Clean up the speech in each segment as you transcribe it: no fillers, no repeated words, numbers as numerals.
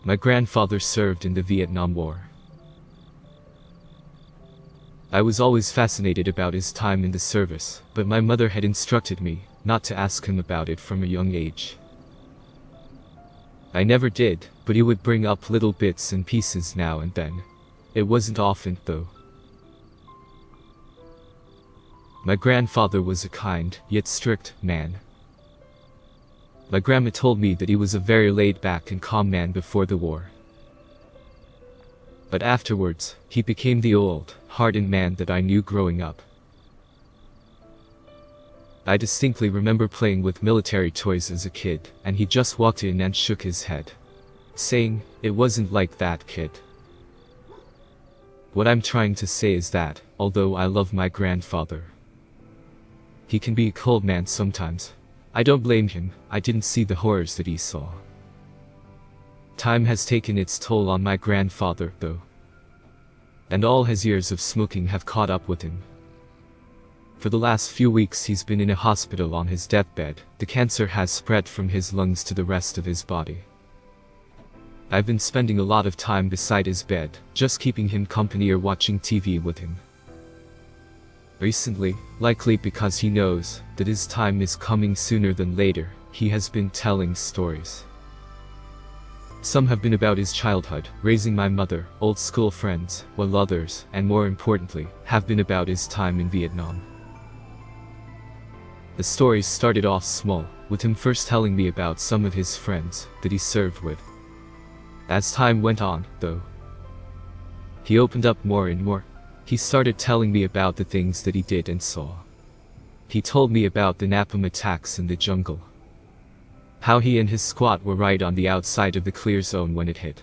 My grandfather served in the Vietnam War. I was always fascinated about his time in the service, but my mother had instructed me not to ask him about it from a young age. I never did, but he would bring up little bits and pieces now and then. It wasn't often, though. My grandfather was a kind, yet strict, man. My grandma told me that he was a very laid-back and calm man before the war. But afterwards, he became the old, hardened man that I knew growing up. I distinctly remember playing with military toys as a kid, and he just walked in and shook his head, saying, "It wasn't like that, kid." What I'm trying to say is that, although I love my grandfather, he can be a cold man sometimes. I don't blame him. I didn't see the horrors that he saw. Time has taken its toll on my grandfather, though. And all his years of smoking have caught up with him. For the last few weeks he's been in a hospital on his deathbed. The cancer has spread from his lungs to the rest of his body. I've been spending a lot of time beside his bed, just keeping him company or watching TV with him. Recently, likely because he knows that his time is coming sooner than later, he has been telling stories. Some have been about his childhood, raising my mother, old school friends, while others, and more importantly, have been about his time in Vietnam. The stories started off small, with him first telling me about some of his friends that he served with. As time went on, though, he opened up more and more. He started telling me about the things that he did and saw. He told me about the napalm attacks in the jungle. How he and his squad were right on the outside of the clear zone when it hit.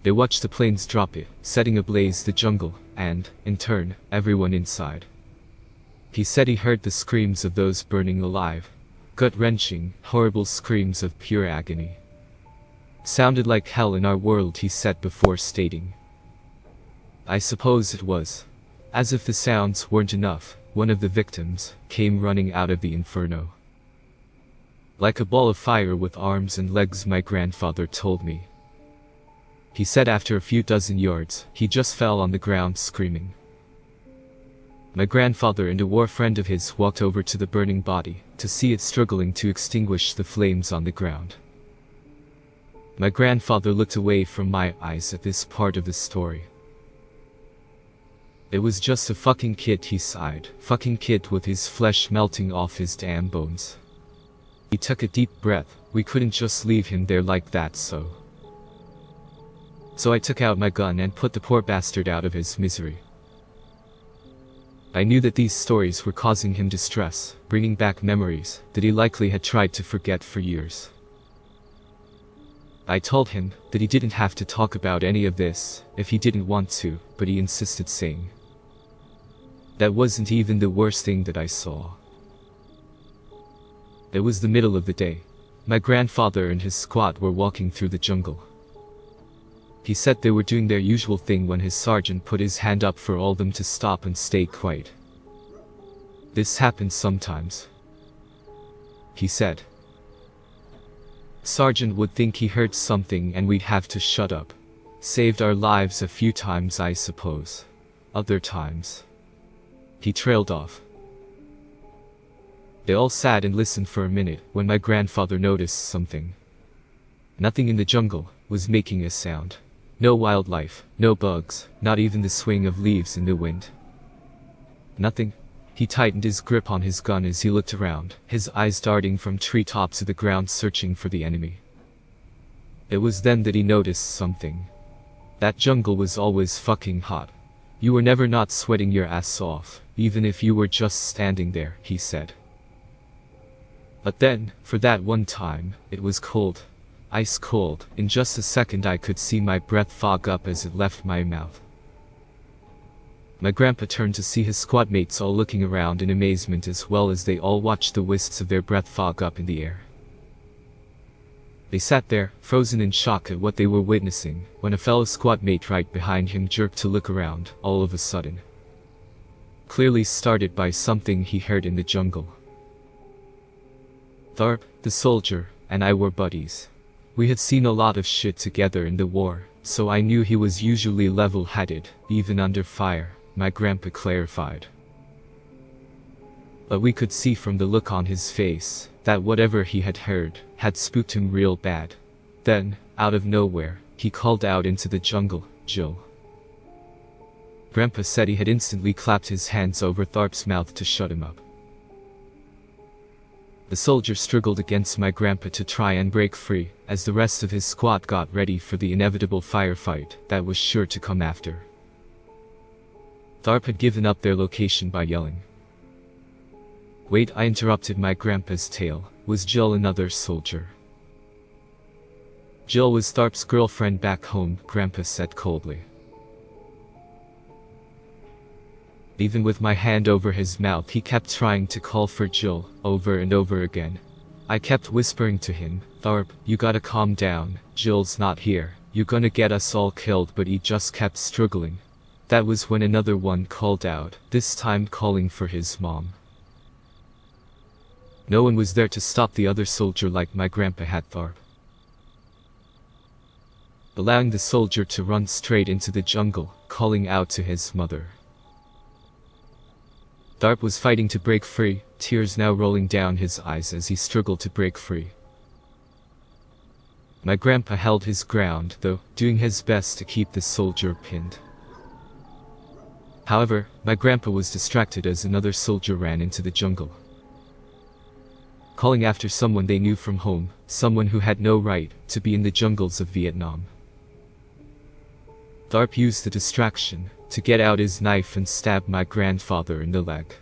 They watched the planes drop it, setting ablaze the jungle, and, in turn, everyone inside. He said he heard the screams of those burning alive. Gut-wrenching, horrible screams of pure agony. Sounded like hell in our world, he said before stating, "I suppose it was." As if the sounds weren't enough, one of the victims came running out of the inferno. Like a ball of fire with arms and legs, my grandfather told me. He said after a few dozen yards, he just fell on the ground screaming. My grandfather and a war friend of his walked over to the burning body, to see it struggling to extinguish the flames on the ground. My grandfather looked away from my eyes at this part of the story. "It was just a fucking kid," he sighed. "Fucking kid with his flesh melting off his damn bones." He took a deep breath. "We couldn't just leave him there like that, so I took out my gun and put the poor bastard out of his misery." I knew that these stories were causing him distress, bringing back memories that he likely had tried to forget for years. I told him that he didn't have to talk about any of this if he didn't want to, but he insisted, saying, "That wasn't even the worst thing that I saw." It was the middle of the day. My grandfather and his squad were walking through the jungle. He said they were doing their usual thing when his sergeant put his hand up for all of them to stop and stay quiet. "This happens sometimes," he said. "Sergeant would think he heard something and we'd have to shut up. Saved our lives a few times, I suppose. Other times." He trailed off. They all sat and listened for a minute when my grandfather noticed something. Nothing in the jungle was making a sound. No wildlife, no bugs, not even the swing of leaves in the wind. Nothing. He tightened his grip on his gun as he looked around, his eyes darting from treetops to the ground searching for the enemy. It was then that he noticed something. That jungle was always fucking hot. You were never not sweating your ass off, even if you were just standing there, he said. But then, for that one time, it was cold. Ice cold. In just a second I could see my breath fog up as it left my mouth. My grandpa turned to see his squad mates all looking around in amazement as well as they all watched the wisps of their breath fog up in the air. They sat there, frozen in shock at what they were witnessing, when a fellow squad mate right behind him jerked to look around, all of a sudden. Clearly started by something he heard in the jungle. Tharp, the soldier, and I were buddies. We had seen a lot of shit together in the war, so I knew he was usually level-headed, even under fire, my grandpa clarified. But we could see from the look on his face that whatever he had heard had spooked him real bad. Then, out of nowhere, he called out into the jungle, "Jill." Grandpa said he had instantly clapped his hands over Tharp's mouth to shut him up. The soldier struggled against my grandpa to try and break free, as the rest of his squad got ready for the inevitable firefight that was sure to come after. Tharp had given up their location by yelling. "Wait," I interrupted my grandpa's tale. "Was Jill another soldier?" "Jill was Tharp's girlfriend back home," Grandpa said coldly. Even with my hand over his mouth, he kept trying to call for Jill, over and over again. I kept whispering to him, "Tharp, you gotta calm down, Jill's not here, you're gonna get us all killed," but he just kept struggling. That was when another one called out, this time calling for his mom. No one was there to stop the other soldier like my grandpa had Tharp, allowing the soldier to run straight into the jungle, calling out to his mother. Tharp was fighting to break free, tears now rolling down his eyes as he struggled to break free. My grandpa held his ground, though, doing his best to keep the soldier pinned. However, my grandpa was distracted as another soldier ran into the jungle, calling after someone they knew from home, someone who had no right to be in the jungles of Vietnam. Tharp used the distraction to get out his knife and stab my grandfather in the leg.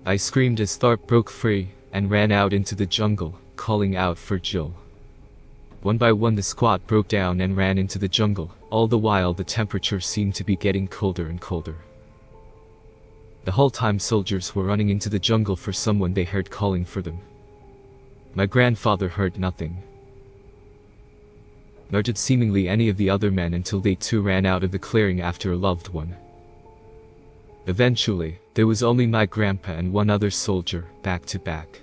I screamed as Tharp broke free and ran out into the jungle, calling out for Jill. One by one the squad broke down and ran into the jungle, all the while the temperature seemed to be getting colder and colder. The whole time soldiers were running into the jungle for someone they heard calling for them. My grandfather heard nothing, nor did seemingly any of the other men until they too ran out of the clearing after a loved one. Eventually, there was only my grandpa and one other soldier, back to back,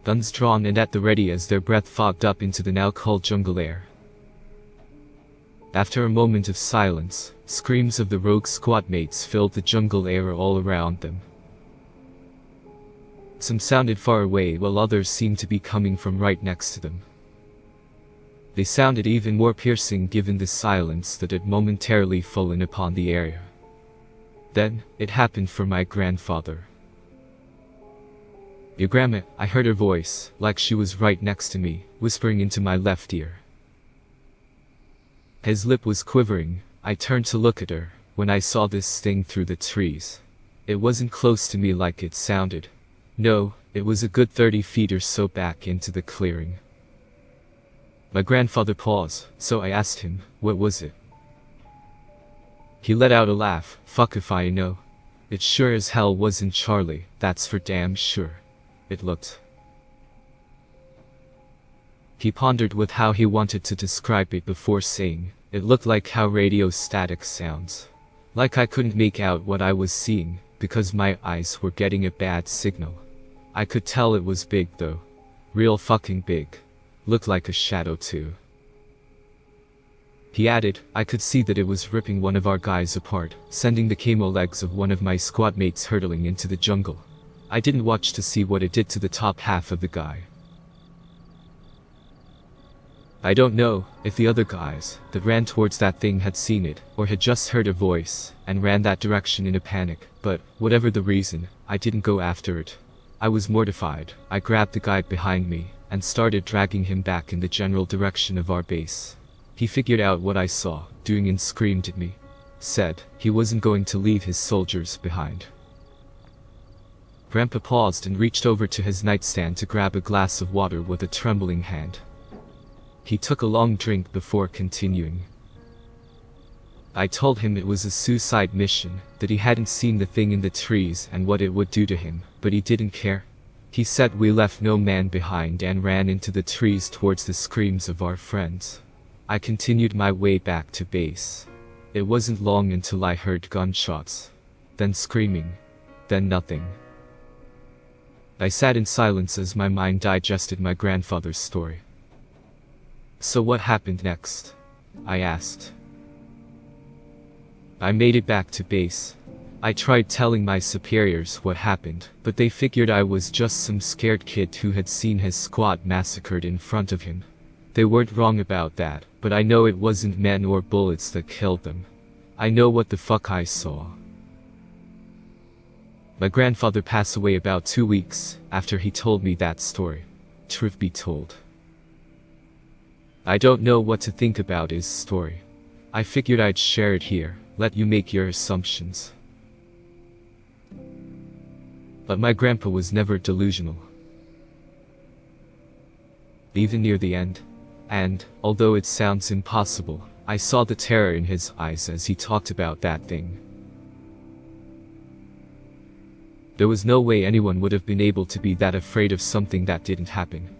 guns drawn and at the ready as their breath fogged up into the now cold jungle air. After a moment of silence, screams of the rogue squad mates filled the jungle air all around them. Some sounded far away while others seemed to be coming from right next to them. They sounded even more piercing given the silence that had momentarily fallen upon the area. Then, it happened for my grandfather. "Your grandma," I heard her voice, like she was right next to me, whispering into my left ear. His lip was quivering. I turned to look at her, when I saw this thing through the trees. It wasn't close to me like it sounded. No, it was a good 30 feet or so back into the clearing. My grandfather paused, so I asked him, "What was it?" He let out a laugh. "Fuck if I know. It sure as hell wasn't Charlie, that's for damn sure. It looked..." He pondered with how he wanted to describe it before saying, "It looked like how radio static sounds. Like I couldn't make out what I was seeing, because my eyes were getting a bad signal. I could tell it was big though. Real fucking big. Looked like a shadow too." He added, "I could see that it was ripping one of our guys apart, sending the camo legs of one of my squad mates hurtling into the jungle. I didn't watch to see what it did to the top half of the guy. I don't know if the other guys that ran towards that thing had seen it, or had just heard a voice and ran that direction in a panic, but whatever the reason, I didn't go after it. I was mortified. I grabbed the guy behind me and started dragging him back in the general direction of our base. He figured out what I saw doing and screamed at me. Said he wasn't going to leave his soldiers behind." Grandpa paused and reached over to his nightstand to grab a glass of water with a trembling hand. He took a long drink before continuing. "I told him it was a suicide mission, that he hadn't seen the thing in the trees and what it would do to him, but he didn't care. He said we left no man behind and ran into the trees towards the screams of our friends. I continued my way back to base. It wasn't long until I heard gunshots, then screaming, then nothing." I sat in silence as my mind digested my grandfather's story. So what happened next? I asked. I made it back to base. I tried telling my superiors what happened, but they figured I was just some scared kid who had seen his squad massacred in front of him. They weren't wrong about that, but I know it wasn't men or bullets that killed them. I know what the fuck I saw. My grandfather passed away about 2 weeks after he told me that story. Truth be told, I don't know what to think about his story. I figured I'd share it here, let you make your assumptions. But my grandpa was never delusional. Even near the end. And, although it sounds impossible, I saw the terror in his eyes as he talked about that thing. There was no way anyone would have been able to be that afraid of something that didn't happen.